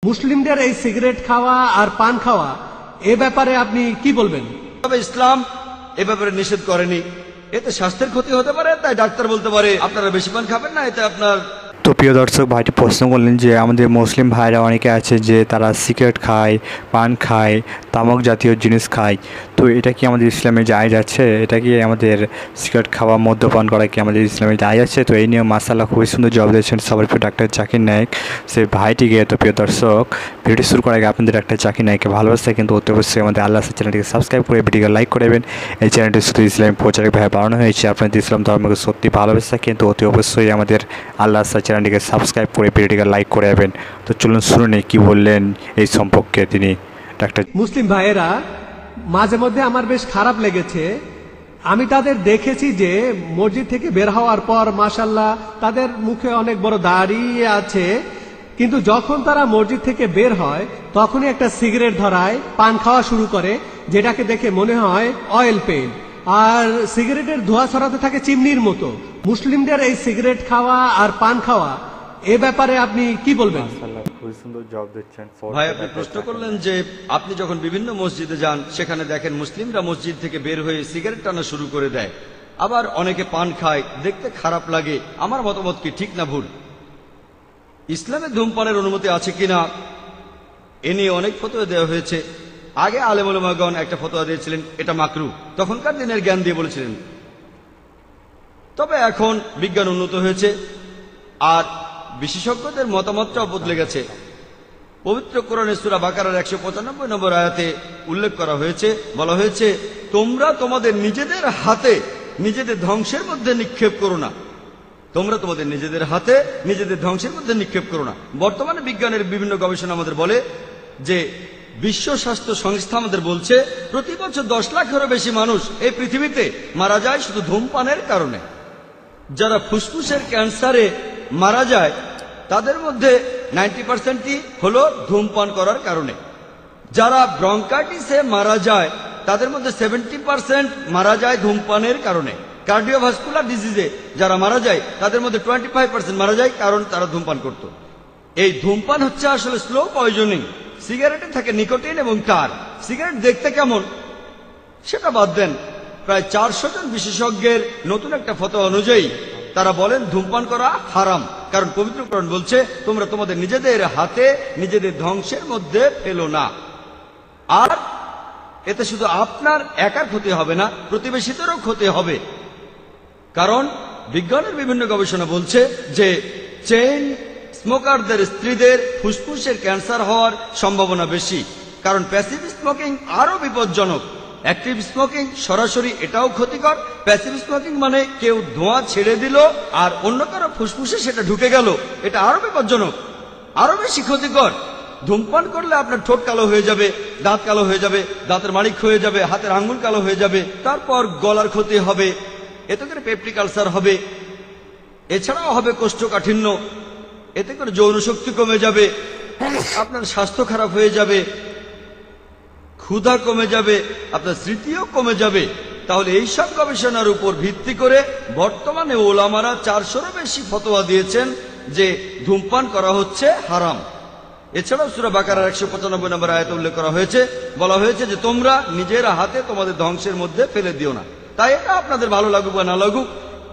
মুসলিমদের এই সিগারেট খাওয়া আর পান খাওয়া এ ব্যাপারে আপনি কি বলবেন? তবে ইসলাম এ ব্যাপারে নিষেধ করেনি। এতে স্বাস্থ্যের ক্ষতি হতে পারে, তাই ডাক্তার বলতে পারে আপনারা বেশি পান খাবেন না, এতে আপনার। তো প্রিয় দর্শক, ভাইটি প্রশ্ন করলেন যে আমাদের মুসলিম ভাইরা অনেকে আছে যে তারা সিগারেট খায়, পান খায়, তামাক জাতীয় জিনিস খায়, তো এটা কি আমাদের ইসলামে জায়েজ আছে? এটা কি আমাদের সিগারেট খাওয়া, মদ্যপান করা কি আমাদের ইসলামে জায়েজ আছে? তো এই নিয়ে মাশাআল্লাহ খুবই সুন্দর জবাব দিয়েছেন সবার প্রিয় ডাক্তার জাকির নায়েক সেই ভাইটিকে। তো প্রিয় দর্শক, ভিডিও শুরু করার আগে আপনাদের ডাক্তার জাকির নায়েককে ভালোবাসে কিন্তু অতি অবশ্যই আমাদের আল্লাহ চ্যানেলটিকে সাবস্ক্রাইব করে ভিডিওকে লাইক করবেন। এই চ্যানেলটি শুধু ইসলামী প্রচারক ভাবে বানানো হয়েছে। আপনাদের ইসলাম ধর্মকে সত্যি ভালোবাসে কিন্তু অতি অবশ্যই আমাদের আল্লাহ চ্যানেলটিকে সাবস্ক্রাইব করে ভিডিওটিকে লাইক করে যাবেন। তো চলুন শুনুন কি বললেন এই সম্পর্কে তিনি ডাক্তার। মুসলিম ভাইয়েরা, মাঝে মধ্যে আমার বেশ খারাপ লেগেছে। আমি তাদের দেখেছি যে মসজিদ থেকে বের হওয়ার পর মাশাআল্লাহ তাদের মুখে অনেক বড় দাড়ি আছে, কিন্তু যখন তারা মসজিদ থেকে বের হয় তখনই একটা সিগারেট ধরায়, পান খাওয়া শুরু করে, যেটাকে দেখে মনে হয় অয়েল পেইন্ট, আর সিগারেটের ধোঁয়া ছড়াতে থাকে চিমনির মতো। মুসলিমদের এই সিগারেট খাওয়া আর পান খাওয়া এ ব্যাপারে আপনি কি বলবেন? ভাই, আপনি প্রশ্ন করলেন যে আপনি যখন বিভিন্ন মসজিদে যান সেখানে দেখেন মুসলিমরা মসজিদ থেকে বের হয়ে সিগারেট টানা শুরু করে দেয়, আবার অনেকে পান খায়, দেখতে খারাপ লাগে। আমার মতামত কি ঠিক না ভুল? ইসলামে ধূমপানের অনুমতি আছে কিনা এ নিয়ে অনেক ফতোয়া দেওয়া হয়েছে। আগে আলেম ওলামাগণ একটা ফতোয়া দিয়েছিলেন এটা মাকরু, তখনকার দিনের জ্ঞান দিয়ে বলেছিলেন। তবে এখন বিজ্ঞান উন্নত হয়েছে আর বিশেষজ্ঞদের মতামতটাও বদলে গেছে। পবিত্র কোরআনে সূরা বাকারার 195 নম্বর আয়াতে উল্লেখ করা হয়েছে, বলা হয়েছে, তোমরা তোমাদের নিজেদের হাতে নিজেদের ধ্বংসের মধ্যে নিক্ষেপ করো না। তোমরা তোমাদের নিজেদের হাতে নিজেদের ধ্বংসের মধ্যে নিক্ষেপ করো না। বর্তমানে বিজ্ঞানের বিভিন্ন গবেষণা আমাদের বলে যে বিশ্ব স্বাস্থ্য সংস্থা আমাদের বলছে প্রতি বছর 10 লাখেরও বেশি মানুষ এই পৃথিবীতে মারা যায় শুধু ধূমপানের কারণে। যারা ফুসফুসের ক্যান্সারে মারা যায় তাদের মধ্যে 90%ই হলো ধূমপান করার কারণে। যারা ব্রঙ্কাইটিসে মারা যায় তাদের মধ্যে 70% মারা যায় ধূমপানের কারণে। কার্ডিওভাস্কুলার ডিজিজে যারা মারা যায় তাদের মধ্যে 25% মারা যায় কারণ তারা ধূমপান করত। এই ধূমপান হচ্ছে আসলে স্লো পয়জনিং। সিগারেটে থাকে নিকোটিন এবং টার। সিগারেট দেখতে কেমন সেটা বাদ দেন, প্রায় 400 জন বিশেষজ্ঞের নতুন একটা ফতোয়া অনুযায়ী তারা বলেন ধূমপান করা হারাম, কারণ পবিত্র কোরআন বলছে তোমরা তোমাদের নিজেদের হাতে নিজেদের ধ্বংসের মধ্যে ফেলো না। আর এতে শুধু আপনার একার ক্ষতি হবে না, প্রতিবেশীদেরও ক্ষতি হবে। কারণ বিজ্ঞানের বিভিন্ন গবেষণা বলছে যে চেইন স্মোকারদের স্ত্রীদের ফুসফুসের ক্যান্সার হওয়ার সম্ভাবনা বেশি, কারণ প্যাসিভ স্মোকিং আরো বিপজ্জনক। অ্যাক্টিভ স্মোকিং সরাসরি এটাও ক্ষতিকর। প্যাসিভ স্মোকিং মানে কেউ ধোঁয়া ছেড়ে দিল আর অন্য কারো ফুসফুসে সেটা ঢুকে গেল, এটা আরো বিপজ্জনক, আরো বেশি ক্ষতিকর। ধূমপান করলে আপনার ঠোঁট কালো হয়ে যাবে, দাঁত কালো হয়ে যাবে, দাঁতের মাড়ি হয়ে যাবে, হাতের আঙ্গুল কালো হয়ে যাবে, তারপর গলার ক্ষতি হবে, এতে করে পেপটিক আলসার হবে, এছাড়াও হবে কোষ্ঠকাঠিন্য, এতে করে যৌন শক্তি কমে যাবে, আপনার স্বাস্থ্য খারাপ হয়ে যাবে, ক্ষুধা কমে যাবে, আপনার স্মৃতিও কমে যাবে। তাহলে এইসব গবেষণার উপর ভিত্তি করে বর্তমানে ওলামারা 400-এরও বেশি ফতোয়া দিয়েছেন যে ধূমপান করা হচ্ছে হারাম। এছাড়াও সূরা বাকারার 195 নম্বর আয়াতে উল্লেখ করা হয়েছে, বলা হয়েছে যে তোমরা নিজের হাতে তোমাদের ধ্বংসের মধ্যে ফেলে দিও না। তাই এটা আপনাদের ভালো লাগুক বা না লাগুক,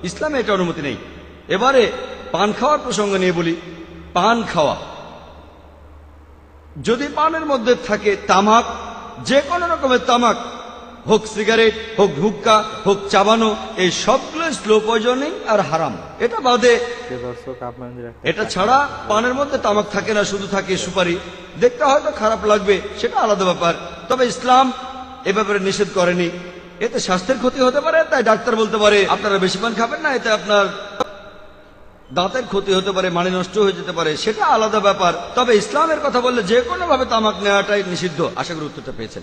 ইসলামে এটা অনুমতি নেই। এবারে পান খাওয়ার প্রসঙ্গ নিয়ে বলি। পান খাওয়া, যদি পানের মধ্যে থাকে তামাক, যে কোনো রকমের তামাক, হোক সিগারেট, হোক হুক্কা, হোক চাবানো, এই সবগুলো স্লো পয়জনিং আর হারাম। এটা বাদে এটা ছাড়া পানের মধ্যে তামাক থাকে না, শুধু থাকে সুপারি। দেখতে হয়তো খারাপ লাগবে, সেটা আলাদা ব্যাপার। তবে ইসলাম এ ব্যাপারে নিষেধ করেনি। এতে স্বাস্থ্যের ক্ষতি হতে পারে, তাই ডাক্তার বলতে পারে আপনারা বেশি পান খাবেন না, এতে আপনার দাঁতের ক্ষতি হতে পারে, মাড়ি নষ্ট হয়ে যেতে পারে, সেটা আলাদা ব্যাপার। তবে ইসলামের কথা বললে যে কোনো ভাবে তামাক নেওয়াটাই নিষিদ্ধ। আশা করি উত্তরটা পেয়েছেন।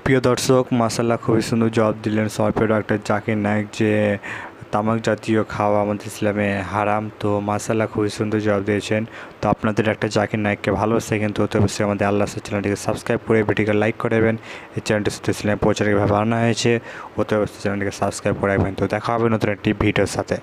প্রিয় দর্শক, মাশাআল্লাহ খুবই সুন্দর জবাব দিলেন সবার প্রিয় ডাক্তার জাকির নায়েক যে তামাক জাতীয় খাওয়া আমাদের ইসলামে হারাম। তো মাশাআল্লাহ খুবই সুন্দর জবাব দিয়েছেন। তো আপনাদের একটা জাকির নায়েককে ভালোবাসে কিন্তু অতি অবশ্যই আমাদের আল্লাহ চ্যানেলটিকে সাবস্ক্রাইব করে ভিডিওকে লাইক করে দেবেন। এই চ্যানেলটি শুধু ইসলামে প্রচারকভাবে বানানো হয়েছে, অতি অবশ্যই চ্যানেলটিকে সাবস্ক্রাইব করে রাখবেন। তো দেখা হবে নতুন একটি ভিডিওর সাথে।